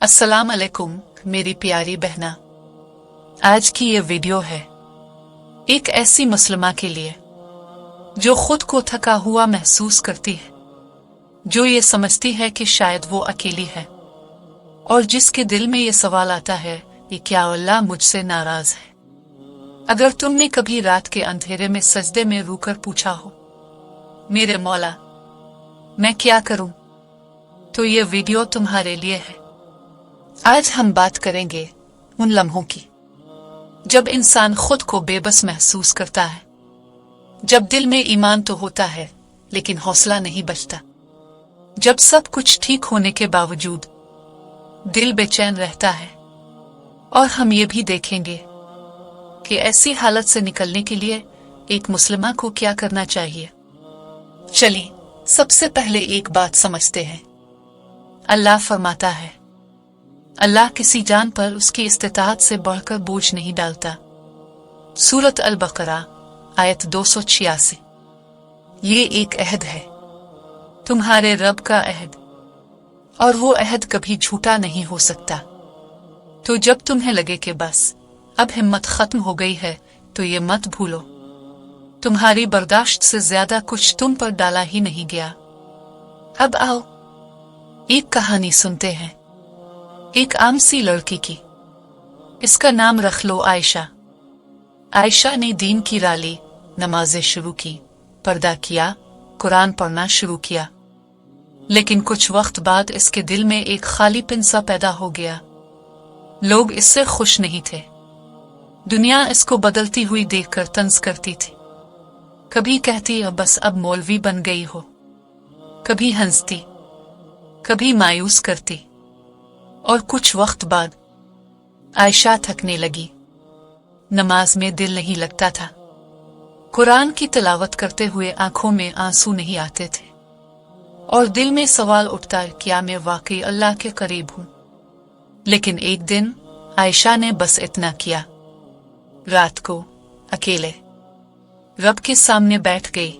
अस्सलाम अलैकुम मेरी प्यारी बहना। आज की ये वीडियो है एक ऐसी मुस्लिमा के लिए जो खुद को थका हुआ महसूस करती है, जो ये समझती है कि शायद वो अकेली है और जिसके दिल में ये सवाल आता है कि क्या अल्लाह मुझसे नाराज है। अगर तुमने कभी रात के अंधेरे में सजदे में रूकर पूछा हो, मेरे मौला मैं क्या करूं, तो ये वीडियो तुम्हारे लिए है। आज हम बात करेंगे उन लम्हों की जब इंसान खुद को बेबस महसूस करता है, जब दिल में ईमान तो होता है लेकिन हौसला नहीं बचता, जब सब कुछ ठीक होने के बावजूद दिल बेचैन रहता है। और हम ये भी देखेंगे कि ऐसी हालत से निकलने के लिए एक मुस्लिमा को क्या करना चाहिए। चलिए सबसे पहले एक बात समझते हैं। अल्लाह फरमाता है, अल्लाह किसी जान पर उसकी इस्तिताअत से बढ़कर बोझ नहीं डालता। सूरत अल बकरा आयत 286। ये एक अहद है, तुम्हारे रब का अहद, और वो अहद कभी झूठा नहीं हो सकता। तो जब तुम्हें लगे कि बस अब हिम्मत खत्म हो गई है, तो ये मत भूलो तुम्हारी बर्दाश्त से ज्यादा कुछ तुम पर डाला ही नहीं गया। अब आओ एक कहानी सुनते हैं एक आम सी लड़की की। इसका नाम रख लो आयशा। आयशा ने दीन की राली, नमाजें शुरू की, पर्दा किया, कुरान पढ़ना शुरू किया, लेकिन कुछ वक्त बाद इसके दिल में एक खालीपन सा पैदा हो गया। लोग इससे खुश नहीं थे। दुनिया इसको बदलती हुई देखकर तंज करती थी। कभी कहती बस अब मौलवी बन गई हो, कभी हंसती, कभी मायूस करती। और कुछ वक्त बाद आयशा थकने लगी। नमाज में दिल नहीं लगता था। कुरान की तिलावत करते हुए आंखों में आंसू नहीं आते थे और दिल में सवाल उठता क्या मैं वाकई अल्लाह के करीब हूं। लेकिन एक दिन आयशा ने बस इतना किया, रात को अकेले रब के सामने बैठ गई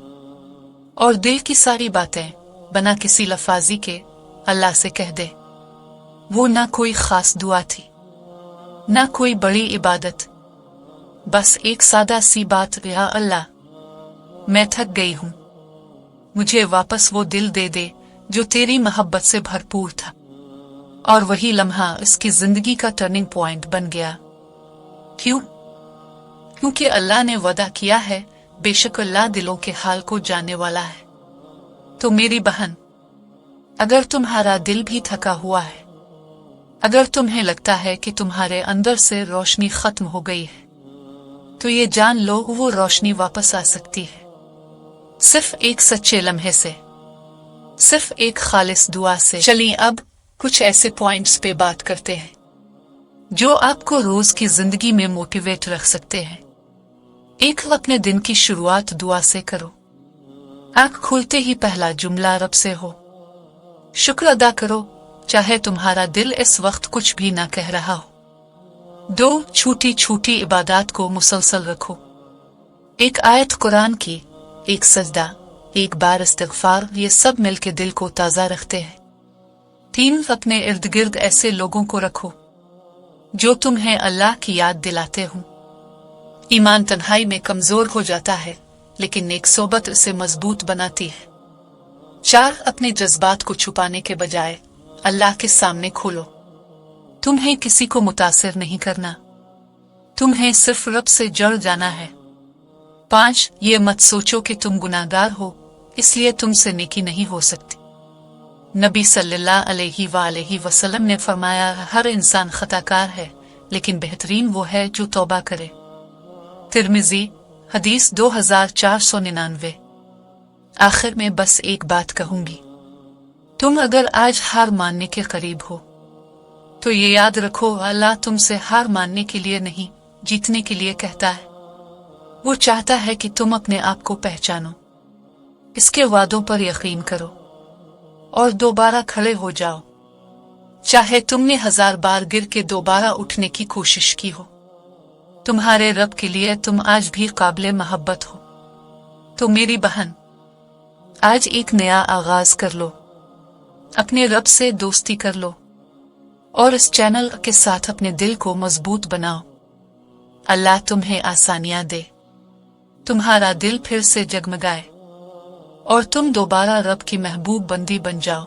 और दिल की सारी बातें बिना किसी लफाजी के अल्लाह से कह दे। वो ना कोई खास दुआ थी, ना कोई बड़ी इबादत, बस एक सादा सी बात, या अल्लाह मैं थक गई हूं, मुझे वापस वो दिल दे दे जो तेरी मोहब्बत से भरपूर था। और वही लम्हा इसकी जिंदगी का टर्निंग पॉइंट बन गया। क्यों? क्योंकि अल्लाह ने वादा किया है, बेशक अल्लाह दिलों के हाल को जानने वाला है। तो मेरी बहन, अगर तुम्हारा दिल भी थका हुआ है, अगर तुम्हें लगता है कि तुम्हारे अंदर से रोशनी खत्म हो गई है, तो ये जान लो वो रोशनी वापस आ सकती है, सिर्फ एक सच्चे लम्हे से, सिर्फ एक खालिस दुआ से। चलिए अब कुछ ऐसे पॉइंट्स पे बात करते हैं जो आपको रोज की जिंदगी में मोटिवेट रख सकते हैं। एक, अपने दिन की शुरुआत दुआ से करो। आंख खुलते ही पहला जुमला रब से हो। शुक्र अदा करो, चाहे तुम्हारा दिल इस वक्त कुछ भी ना कह रहा हो। 2, छोटी छोटी इबादत को मुसलसल रखो। एक आयत कुरान की, एक सजदा, एक बार इस्तिग़फ़ार, ये सब मिलके दिल को ताज़ा रखते हैं। 3, अपने इर्द गिर्द ऐसे लोगों को रखो जो तुम्हें अल्लाह की याद दिलाते हो। ईमान तन्हाई में कमजोर हो जाता है, लेकिन नेक सोबत उसे मजबूत बनाती है। 4, अपने जज्बात को छुपाने के बजाय अल्लाह के सामने खोलो। तुम्हें किसी को मुतासिर नहीं करना, तुम्हें सिर्फ रब से जुड़ जाना है। 5, ये मत सोचो कि तुम गुनाहगार हो इसलिए तुमसे नेकी नहीं हो सकती। नबी सल्लल्लाहु अलैहि वसल्लम ने फरमाया, हर इंसान खताकार है, लेकिन बेहतरीन वो है जो तौबा करे। तिर्मिज़ी हदीस 2499। आखिर में बस एक बात कहूंगी, तुम अगर आज हार मानने के करीब हो, तो ये याद रखो, अल्लाह तुमसे हार मानने के लिए नहीं, जीतने के लिए कहता है। वो चाहता है कि तुम अपने आप को पहचानो, इसके वादों पर यकीन करो और दोबारा खड़े हो जाओ। चाहे तुमने 1000 बार गिर के दोबारा उठने की कोशिश की हो, तुम्हारे रब के लिए तुम आज भी काबिल मोहब्बत हो। तो मेरी बहन, आज एक नया आगाज कर लो, अपने रब से दोस्ती कर लो। اور اس چینل کے ساتھ اپنے دل کو مضبوط بناؤ۔ اللہ تمہیں آسانیاں دے، تمہارا دل پھر سے جگمگائے اور تم دوبارہ رب کی محبوب بندی بن جاؤ۔